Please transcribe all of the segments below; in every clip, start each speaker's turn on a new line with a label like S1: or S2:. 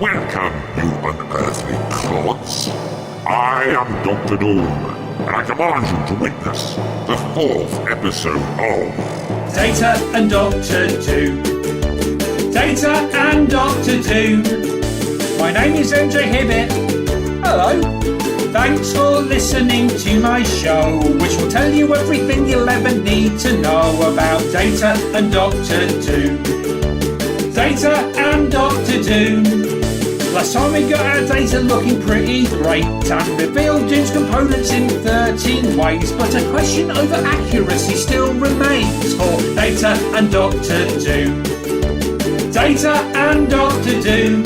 S1: Welcome, you unearthly clods. I am Dr. Doom, and I command you to witness the 4th episode of
S2: Data and Doctor Doom. Data and Doctor Doom. My name is MJ Hibbett. Hello. Thanks for listening to my show, which will tell you everything you'll ever need to know about Data and Doctor Doom. Data and Doctor Doom. Last time we got our data looking pretty great and revealed Doom's components in 13 ways, but a question over accuracy still remains for Data and Doctor Doom. Data and Doctor Doom.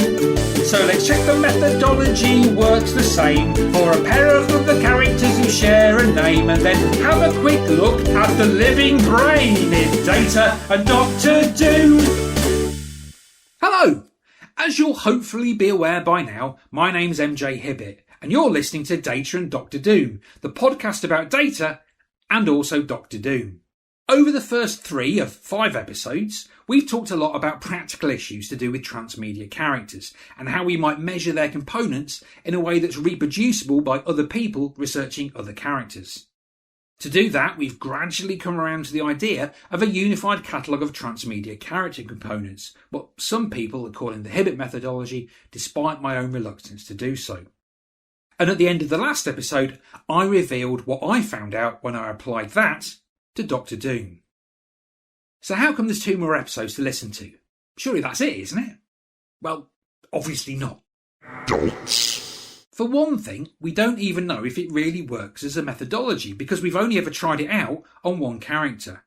S2: So let's check the methodology works the same for a pair of other characters who share a name, and then have a quick look at the living brain in Data and Doctor Doom. Hello! As you'll hopefully be aware by now, my name's MJ Hibbett, and you're listening to Data and Doctor Doom, the podcast about data and also Doctor Doom. Over the first 3 of 5 episodes, we've talked a lot about practical issues to do with transmedia characters and how we might measure their components in a way that's reproducible by other people researching other characters. To do that, we've gradually come around to the idea of a unified catalogue of transmedia character components, what some people are calling the Hibbett Methodology, despite my own reluctance to do so. And at the end of the last episode, I revealed what I found out when I applied that to Doctor Doom. So how come there's 2 more episodes to listen to? Surely that's it, isn't it? Well, obviously not.
S1: Dolts.
S2: For one thing, we don't even know if it really works as a methodology because we've only ever tried it out on one character.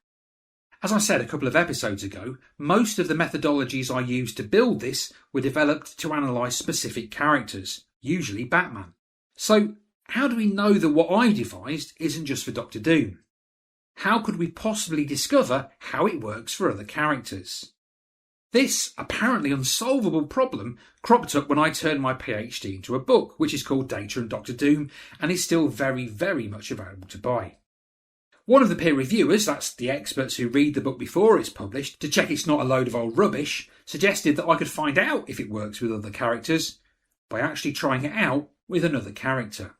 S2: As I said a couple of episodes ago, most of the methodologies I used to build this were developed to analyse specific characters, usually Batman. So how do we know that what I devised isn't just for Doctor Doom? How could we possibly discover how it works for other characters? This apparently unsolvable problem cropped up when I turned my PhD into a book, which is called Data and Doctor Doom, and is still very, very much available to buy. One of the peer reviewers, that's the experts who read the book before it's published, to check it's not a load of old rubbish, suggested that I could find out if it works with other characters by actually trying it out with another character.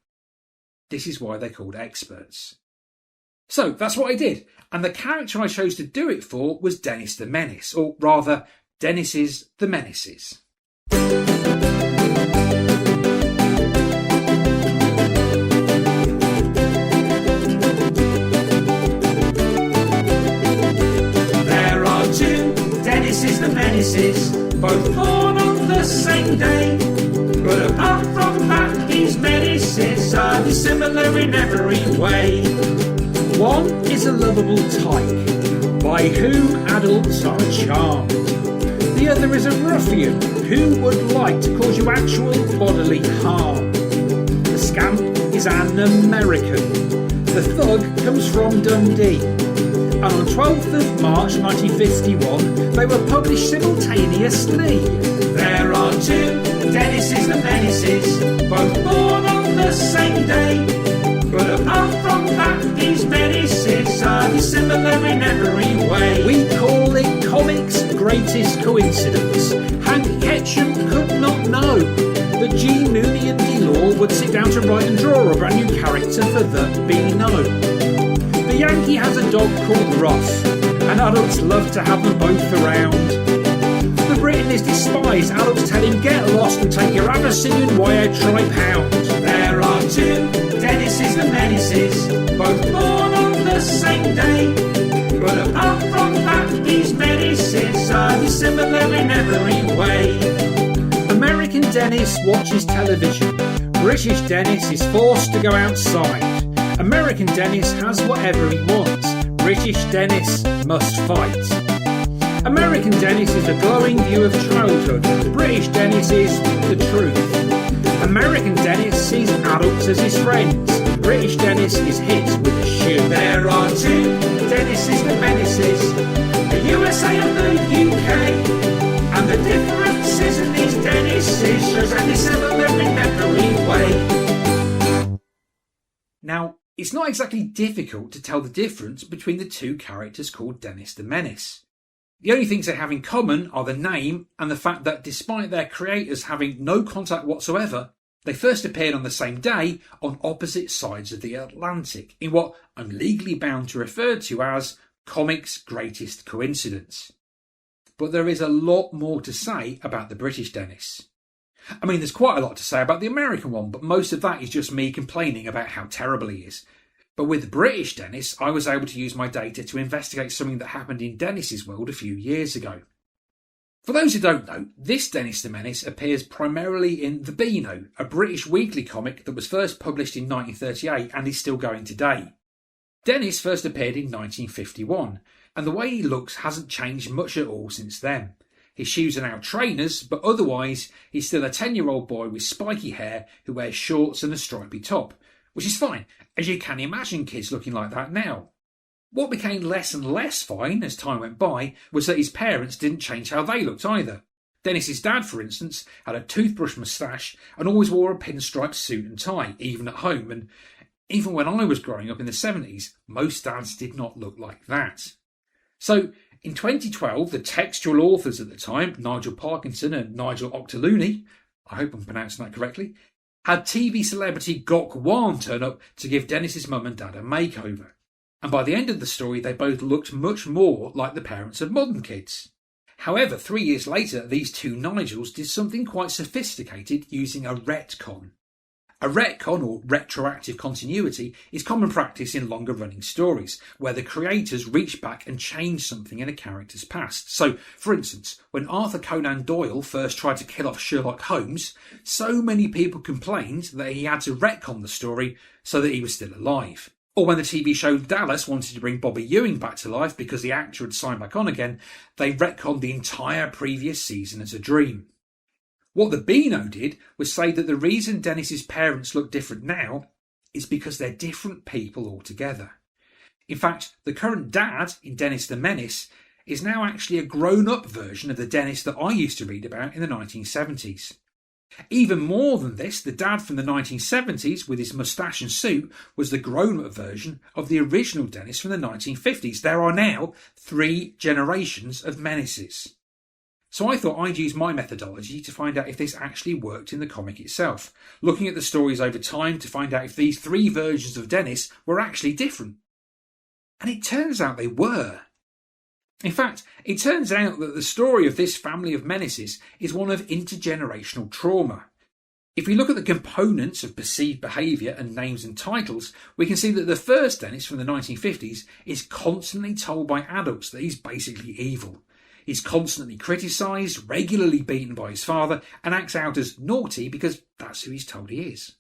S2: This is why they're called experts. So that's what I did, and the character I chose to do it for was Dennis The Menace, or rather, Dennis's The Menaces. There are 2 Dennis's The Menaces, both born on the same day. But apart from that, these menaces are dissimilar in every way. One is a lovable tyke, by whom adults are charmed. The other is a ruffian, who would like to cause you actual bodily harm. The scamp is an American. The thug comes from Dundee. And on 12th of March 1951, they were published simultaneously. There are 2 Dennis's The Menaces, both born on the same day. But apart from that, these menaces are dissimilar in every way. We call it comics' greatest coincidence. Hank Ketchum could not know that G. Mooney and D. Law would sit down to write and draw a brand new character for the Beano. The Yankee has a dog called Ross, and adults love to have them both around. The Briton is despised, adults tell him get lost and take your Abyssinian wire tri-pound. There are 2 Dennis's The Menaces, both born on the same day. But apart from that, these menaces are dissimilar in every way. American Dennis watches television. British Dennis is forced to go outside. American Dennis has whatever he wants. British Dennis must fight. American Dennis is a glowing view of childhood. British Dennis is the truth. American Dennis sees adults as his friends. British Dennis is hit with a shoe. There are 2 Dennis's The Menaces, the USA and the UK. And the differences in these Dennises shows that they're similar in every way. Now, it's not exactly difficult to tell the difference between the 2 characters called Dennis The Menace.
S3: The only things they have in common are the name and the fact that despite their creators having no contact whatsoever, they first appeared on the same day on opposite sides of the Atlantic in what I'm legally bound to refer to as comics' greatest coincidence. But there is a lot more to say about the British Dennis. I mean, there's quite a lot to say about the American one, but most of that is just me complaining about how terrible he is. But with the British Dennis, I was able to use my data to investigate something that happened in Dennis's world a few years ago. For those who don't know, this Dennis the Menace appears primarily in The Beano, a British weekly comic that was first published in 1938 and is still going today. Dennis first appeared in 1951, and the way he looks hasn't changed much at all since then. His shoes are now trainers, but otherwise he's still a 10-year-old boy with spiky hair who wears shorts and a stripy top, which is fine, as you can imagine kids looking like that now. What became less and less fine as time went by was that his parents didn't change how they looked either. Dennis's dad, for instance, had a toothbrush moustache and always wore a pinstripe suit and tie, even at home, and even when I was growing up in the 70s, most dads did not look like that. So, in 2012, the textual authors at the time, Nigel Parkinson and Nigel Octoloony, I hope I'm pronouncing that correctly, had TV celebrity Gok Wan turn up to give Dennis's mum and dad a makeover. And by the end of the story, they both looked much more like the parents of modern kids. However, 3 years later, these two Nigels did something quite sophisticated using a retcon. A retcon, or retroactive continuity, is common practice in longer running stories, where the creators reach back and change something in a character's past. So, for instance, when Arthur Conan Doyle first tried to kill off Sherlock Holmes, so many people complained that he had to retcon the story so that he was still alive. Or when the TV show Dallas wanted to bring Bobby Ewing back to life because the actor had signed back on again, they retconned the entire previous season as a dream. What the Beano did was say that the reason Dennis's parents look different now is because they're different people altogether. In fact, the current dad in Dennis the Menace is now actually a grown-up version of the Dennis that I used to read about in the 1970s. Even more than this, the dad from the 1970s with his moustache and suit was the grown-up version of the original Dennis from the 1950s. There are now 3 generations of Menaces. So I thought I'd use my methodology to find out if this actually worked in the comic itself, looking at the stories over time to find out if these 3 versions of Dennis were actually different. And it turns out they were. In fact, it turns out that the story of this family of Menaces is one of intergenerational trauma. If we look at the components of perceived behaviour and names and titles, we can see that the first Dennis from the 1950s is constantly told by adults that he's basically evil. He's constantly criticised, regularly beaten by his father, and acts out as naughty because that's who he's told he is.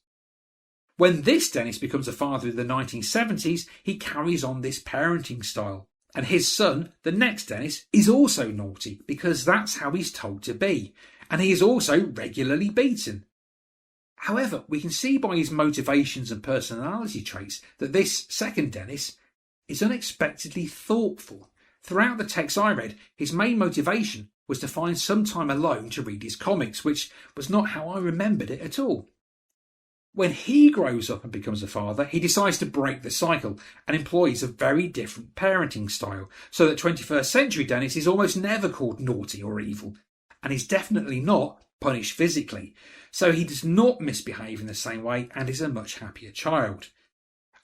S3: When this Dennis becomes a father in the 1970s, he carries on this parenting style. And his son, the next Dennis, is also naughty because that's how he's told to be. And he is also regularly beaten. However, we can see by his motivations and personality traits that this second Dennis is unexpectedly thoughtful. Throughout the text I read, his main motivation was to find some time alone to read his comics, which was not how I remembered it at all. When he grows up and becomes a father, he decides to break the cycle and employs a very different parenting style, so that 21st century Dennis is almost never called naughty or evil, and is definitely not punished physically, so he does not misbehave in the same way and is a much happier child.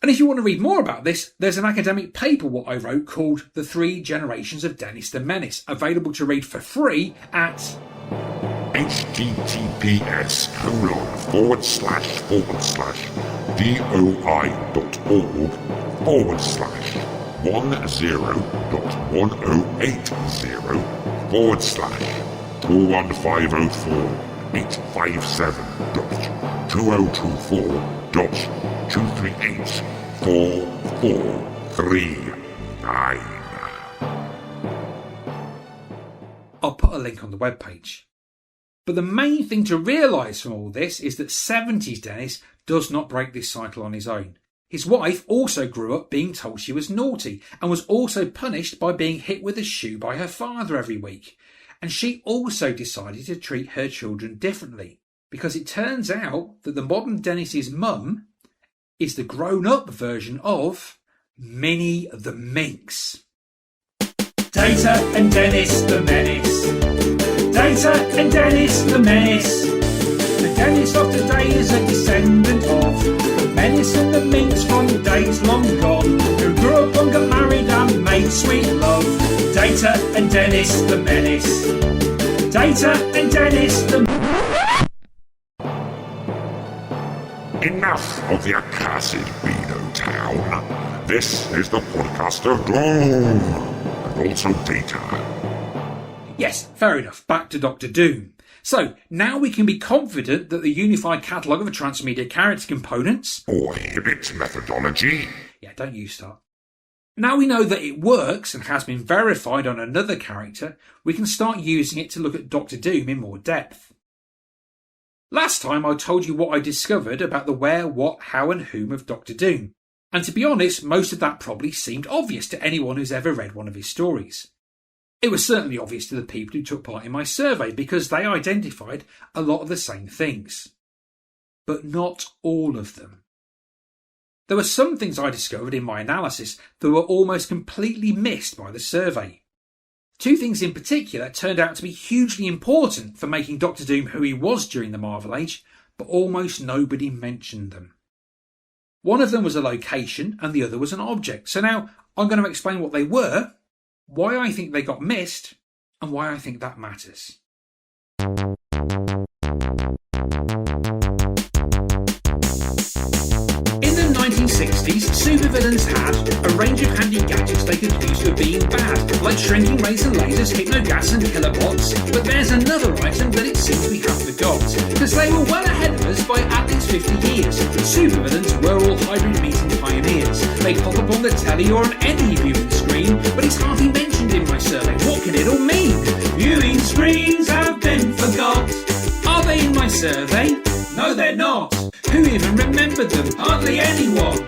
S3: And if you want to read more about this, there's an academic paper what I wrote called The 3 Generations of Dennis the Menace, available to read for free at
S1: doi.org/4/doi.840/2384439.
S3: I'll put a link on the webpage. But the main thing to realise from all this is that 70s Dennis does not break this cycle on his own. His wife also grew up being told she was naughty and was also punished by being hit with a shoe by her father every week. And she also decided to treat her children differently, because it turns out that the modern Dennis's mum is the grown-up version of Minnie the Minx.
S2: Data and Dennis the Menace. Data and Dennis the Menace. The Dennis of today is a descendant of the Menace and the Minx from days long gone, who grew up and got married and made sweet love. Data and Dennis the Menace. Data and Dennis the
S1: Enough of the accursed Beano Town. This is the podcast of Doom, and also Data.
S3: Yes, fair enough. Back to Dr. Doom. So, now we can be confident that the unified catalogue of the transmedia character components,
S1: or Hibbett Methodology.
S3: Yeah, don't you start. Now we know that it works and has been verified on another character, we can start using it to look at Dr. Doom in more depth. Last time I told you what I discovered about the where, what, how and whom of Dr. Doom. And to be honest, most of that probably seemed obvious to anyone who's ever read one of his stories. It was certainly obvious to the people who took part in my survey because they identified a lot of the same things. But not all of them. There were some things I discovered in my analysis that were almost completely missed by the survey. Two things in particular turned out to be hugely important for making Dr. Doom who he was during the Marvel Age, but almost nobody mentioned them. One of them was a location and the other was an object. So now I'm going to explain what they were, why I think they got missed, and why I think that matters. In the 1960s, supervillains had a range of handy gadgets they could use for being bad, like shrinking rays and lasers, hypnogas and killer bots. But there's another item that it seems we have forgot, because they were well ahead of us by at least 50 years. Supervillains were all hybrid meeting pioneers. They pop up on the telly or on any viewing screen, but it's hardly mentioned in my survey. What can it all mean?
S2: viewing screens have been forgot.
S3: Are they in my survey?
S2: No, they're not.
S3: Who even remembered them?
S2: Hardly anyone.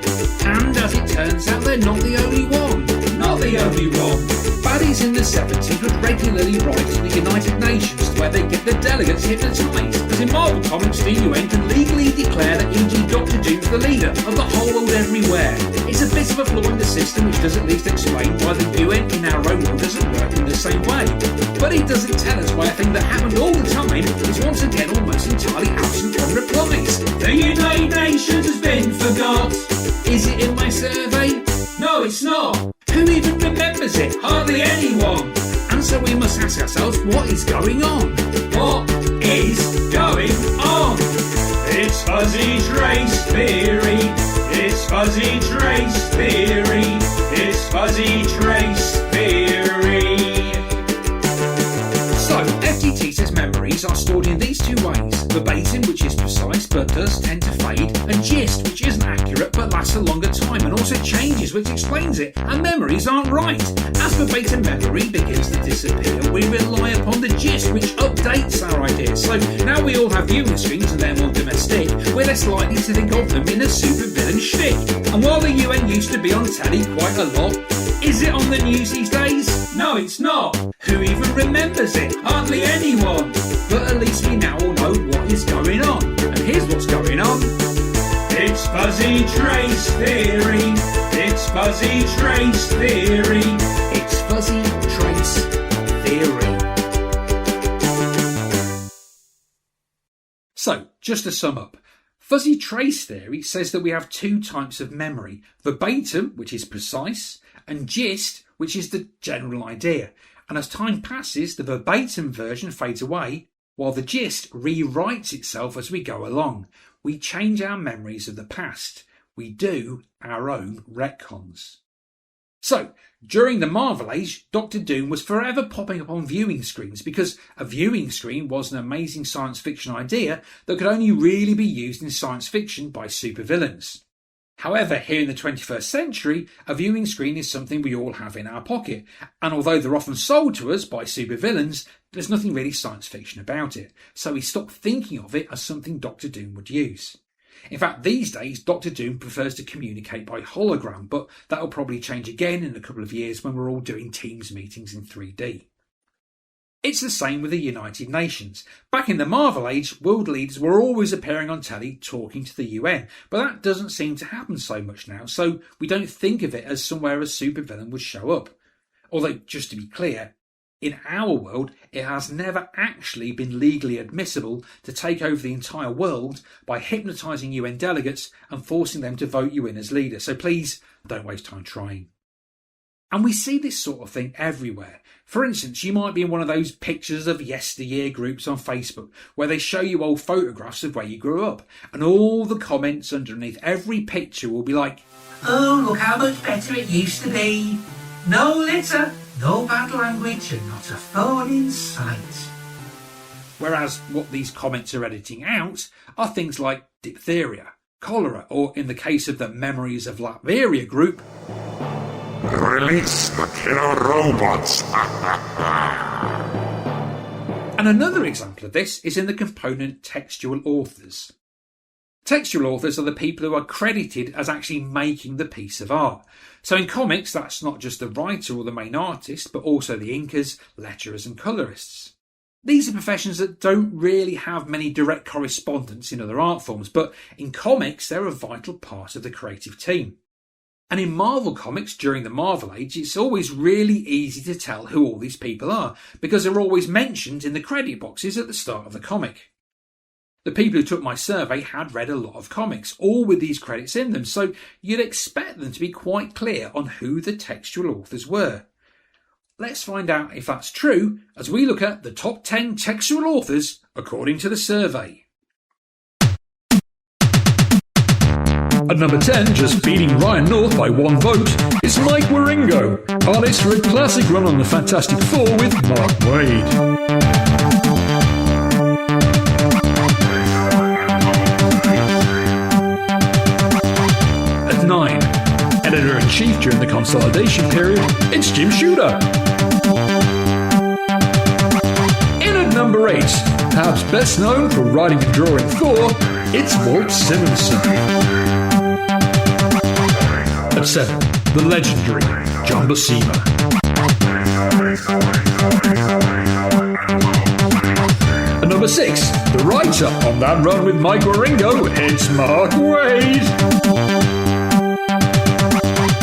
S3: And as it turns out, they're not the only one.
S2: Not the only one.
S3: Baddies in the 70s would regularly write to the United Nations where they get the delegates hypnotised, as in Marvel Comics the UN can legally declare that E.g. Dr. Doom's the leader of the whole world everywhere. It's a bit of a flaw in the system which does at least explain why the UN in our own world doesn't work in the same way. But it doesn't tell us why a thing that happened all the time is once again almost entirely absent from replies.
S2: The United Nations has been forgot.
S3: Is it in my survey?
S2: No, it's not.
S3: Who even remembers it?
S2: Hardly anyone.
S3: And so we must ask ourselves, what is going on?
S2: What is going on? It's fuzzy trace theory. It's fuzzy trace theory. It's fuzzy trace theory.
S3: So, FTT says memories are stored in these two ways: verbatim, which is precise but does tend to fade, and gist, which isn't accurate but lasts a longer time and also changes, which explains it, and memories aren't right. As verbatim memory begins to disappear, we rely upon the gist, which updates our ideas. So now we all have viewing screens and they're more domestic, we're less likely to think of them in a supervillain shtick. And while the UN used to be on telly quite a lot, is it on the news these days?
S2: No, it's not.
S3: Who even remembers it?
S2: Hardly anyone.
S3: But at least we now all know what is going on. And here's what's going on.
S2: It's fuzzy trace theory. It's fuzzy trace theory.
S3: It's fuzzy trace theory. So, just to sum up, fuzzy trace theory says that we have two types of memory: verbatim, which is precise, and gist, which is the general idea. And as time passes, the verbatim version fades away, while the gist rewrites itself as we go along. We change our memories of the past. We do our own retcons. So, during the Marvel Age, Dr. Doom was forever popping up on viewing screens because a viewing screen was an amazing science fiction idea that could only really be used in science fiction by supervillains. However, here in the 21st century, a viewing screen is something we all have in our pocket, and although they're often sold to us by supervillains, there's nothing really science fiction about it, so we stop thinking of it as something Dr. Doom would use. In fact, these days, Dr. Doom prefers to communicate by hologram, but that'll probably change again in a couple of years when we're all doing Teams meetings in 3D. It's the same with the United Nations. Back in the Marvel Age, world leaders were always appearing on telly talking to the UN, but that doesn't seem to happen so much now, so we don't think of it as somewhere a supervillain would show up. Although, just to be clear, in our world, it has never actually been legally admissible to take over the entire world by hypnotising UN delegates and forcing them to vote you in as leader. So please don't waste time trying. And we see this sort of thing everywhere. For instance, you might be in one of those pictures of yesteryear groups on Facebook where they show you old photographs of where you grew up, and all the comments underneath every picture will be like,
S2: "Oh, look how much better it used to be. No litter, no bad language, and not a thorn in sight."
S3: Whereas what these comments are editing out are things like diphtheria, cholera, or in the case of the Memories of Latveria group,
S1: Release the killer robots!
S3: And another example of this is in the component textual authors. Textual authors are the people who are credited as actually making the piece of art. So in comics, that's not just the writer or the main artist, but also the inkers, letterers and colourists. These are professions that don't really have many direct correspondence in other art forms, but in comics, they're a vital part of the creative team. And in Marvel Comics during the Marvel Age, it's always really easy to tell who all these people are, because they're always mentioned in the credit boxes at the start of the comic. The people who took my survey had read a lot of comics, all with these credits in them, so you'd expect them to be quite clear on who the textual authors were. Let's find out if that's true as we look at the top 10 textual authors according to the survey.
S4: At number 10, just beating Ryan North by 1 vote, is Mike Waringo, artist for a classic run on the Fantastic Four with Mark Waid. At 9, editor-in-chief during the consolidation period, it's Jim Shooter. In at number 8, perhaps best known for writing and drawing Thor, it's Walt Simonson. At 7, the legendary John Buscema. At number 6, the writer on that run with Mike Waringo, it's Mark Waid.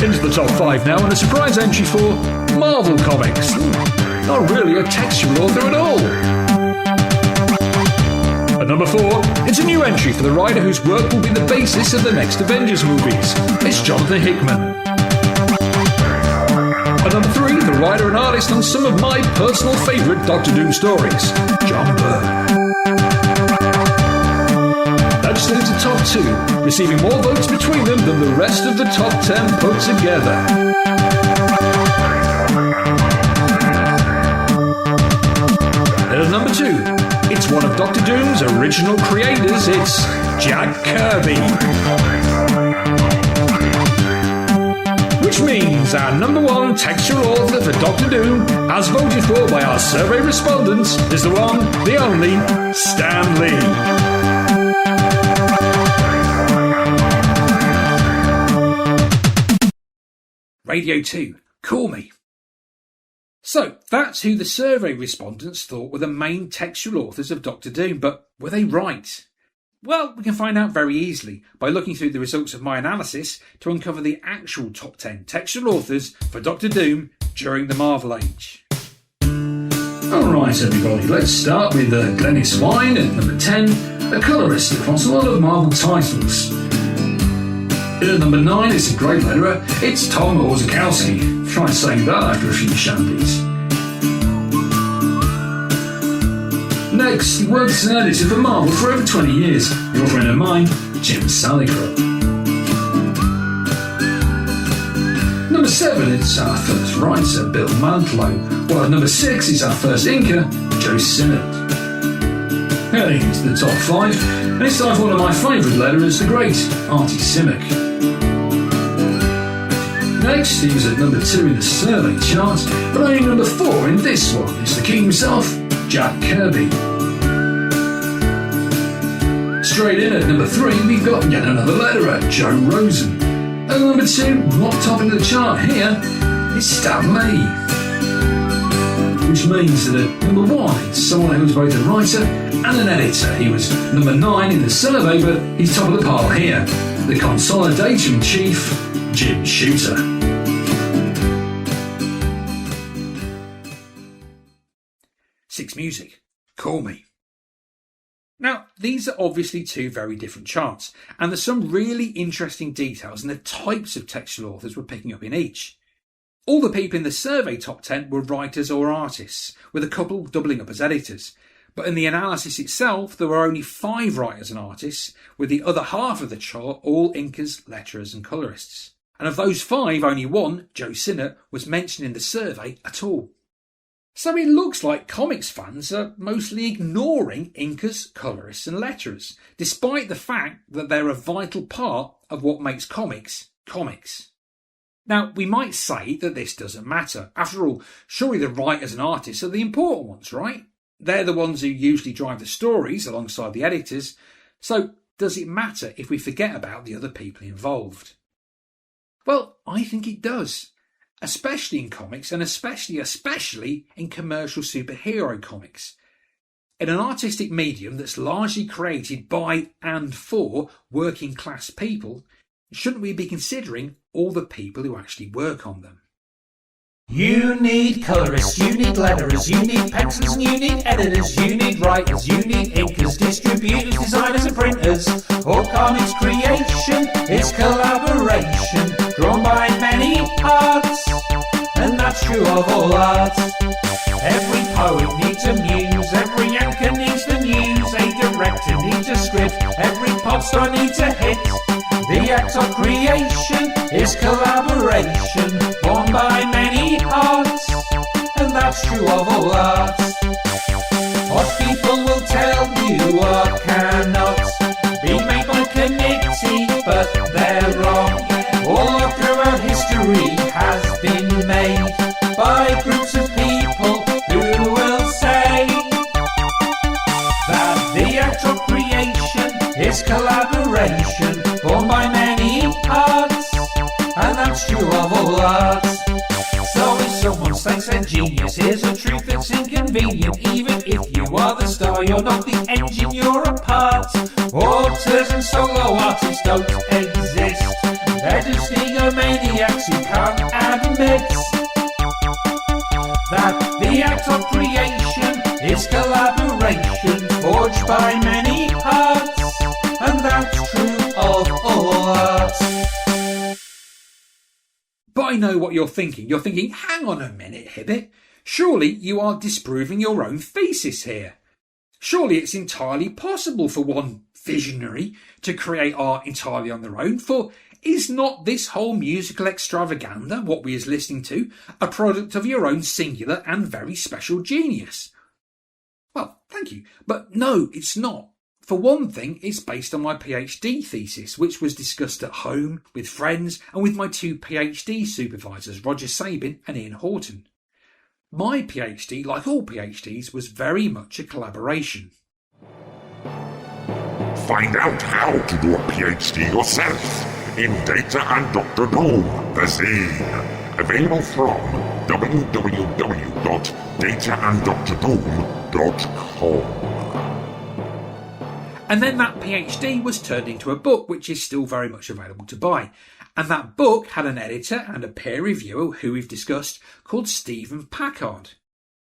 S4: Into the top 5 now, and a surprise entry for Marvel Comics. Not really a textual author at all. At number 4, it's a new entry for the writer whose work will be the basis of the next Avengers movies. It's Jonathan Hickman. At number 3, the writer and artist on some of my personal favourite Doctor Doom stories, John Byrne. That just leaves the top 2, receiving more votes between them than the rest of the top 10 put together. And at number 2, it's one of Doctor Doom's original creators, it's Jack Kirby. Which means our number 1 textual author for Doctor Doom, as voted for by our survey respondents, is the one, the only, Stan Lee.
S3: Radio 2, call me. So, that's who the survey respondents thought were the main textual authors of Doctor Doom, but were they right? Well, we can find out very easily by looking through the results of my analysis to uncover the actual top 10 textual authors for Doctor Doom during the Marvel Age.
S4: Alright everybody, let's start with Dennis Wine at number 10, a colourist across a lot of Marvel titles. In at number 9, it's a great letterer, it's Tom Orzechowski. Try saying that after a few shandies. Next, he worked as an editor for Marvel for over 20 years. Your friend of mine, Jim Salicrup. Number 7, it's our first writer, Bill Mantlo. While at number 6 is our first inker, Joe Sinnott. Heading into the top 5, and it's time for one of my favourite letterers, the great Artie Simek. Next, he was at number 2 in the survey chart, but only number 4 in this one is the king himself, Jack Kirby. Straight in at number 3, we've got yet another letterer, Joe Rosen. At number 2, not topping the chart here, is Stan Lee. Which means that at number 1, it's someone who was both a writer and an editor. He was number 9 in the survey, but he's top of the pile here, the consolidator in chief, Jim Shooter.
S3: 86 music. Call me. Now, these are obviously two very different charts, and there's some really interesting details in the types of textual authors we're picking up in each. All the people in the survey top 10 were writers or artists, with a couple doubling up as editors. But in the analysis itself, there were only 5 writers and artists, with the other half of the chart all inkers, letterers and colourists. And of those 5, only one, Joe Sinnott, was mentioned in the survey at all. So it looks like comics fans are mostly ignoring inkers, colourists and letterers, despite the fact that they're a vital part of what makes comics, comics. Now, we might say that this doesn't matter. After all, surely the writers and artists are the important ones, right? They're the ones who usually drive the stories alongside the editors. So does it matter if we forget about the other people involved? Well, I think it does. Especially in comics, and especially in commercial superhero comics. In an artistic medium that's largely created by and for working class people, shouldn't we be considering all the people who actually work on them?
S2: You need colourists, you need letterers, you need pencils and you need editors, you need writers, you need inkers, distributors, designers and printers. All comics creation is collaboration, drawn by many arts, and that's true of all arts. Every poet needs a muse, every anchor needs the news, a director needs a script, every pop star needs a hit. The act of creation is collaboration, born by many hearts, and that's true of all arts. What people will tell you or cannot be made by committee, but they're wrong. All throughout history has been made by groups of people who will say that the act of creation is collaboration, born by many arts, and that's true of all arts. So if someone says they're genius, here's a truth that's inconvenient. Even if you are the star, you're not the engine, you're a part. Authors and solo artists don't exist, they're just egomaniacs who can't admit that the act of creation is collaboration, forged by many hearts, and that's true of all arts.
S3: But I know what you're thinking. You're thinking, hang on a minute, Hibbett. Surely you are disproving your own thesis here. Surely it's entirely possible for one visionary to create art entirely on their own, for is not this whole musical extravaganza, what we is listening to, a product of your own singular and very special genius? Well, thank you. But no, it's not. For one thing, it's based on my PhD thesis, which was discussed at home, with friends, and with my 2 PhD supervisors, Roger Sabin and Ian Horton. My PhD, like all PhDs, was very much a collaboration.
S1: Find out how to do a PhD yourself in Data and Dr. Doom, the zine. Available from www.dataanddrdoom.com.
S3: And then that PhD was turned into a book, which is still very much available to buy. And that book had an editor and a peer reviewer who we've discussed called Stephen Packard.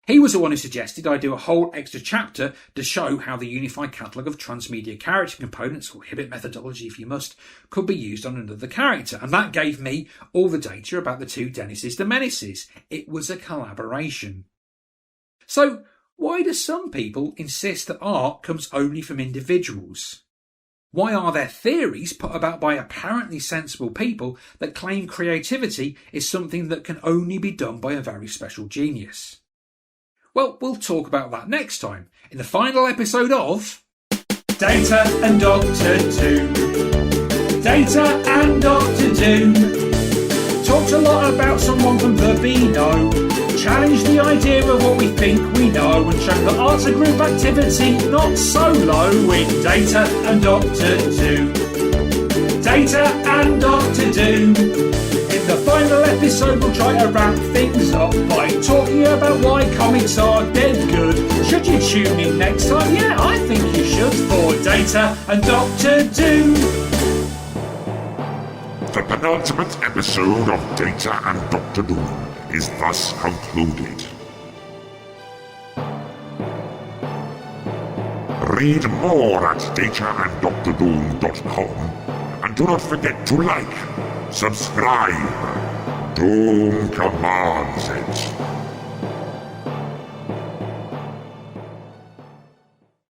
S3: He was the one who suggested I do a whole extra chapter to show how the unified catalogue of transmedia character components, or Hibbett Methodology if you must, could be used on another character. And that gave me all the data about the 2 Dennis's The Menaces. It was a collaboration. So, why do some people insist that art comes only from individuals? Why are there theories put about by apparently sensible people that claim creativity is something that can only be done by a very special genius? Well, we'll talk about that next time, in the final episode of
S2: Data and Doctor Doom. Data and Doctor Doom. Talked a lot about someone from Verbino. Challenged the idea of what we think we know and shown that art's a group activity, not solo, in Data and Doctor Doom. Data and Doctor Doom. In the final episode we'll try to wrap things up by talking about why comics are dead good. Should you tune in next time? Yeah, I think you should, for Data and Doctor Doom.
S1: The penultimate episode of Data and Dr. Doom is thus concluded. Read more at dataanddrdoom.com, and do not forget to like, subscribe. Doom commands it.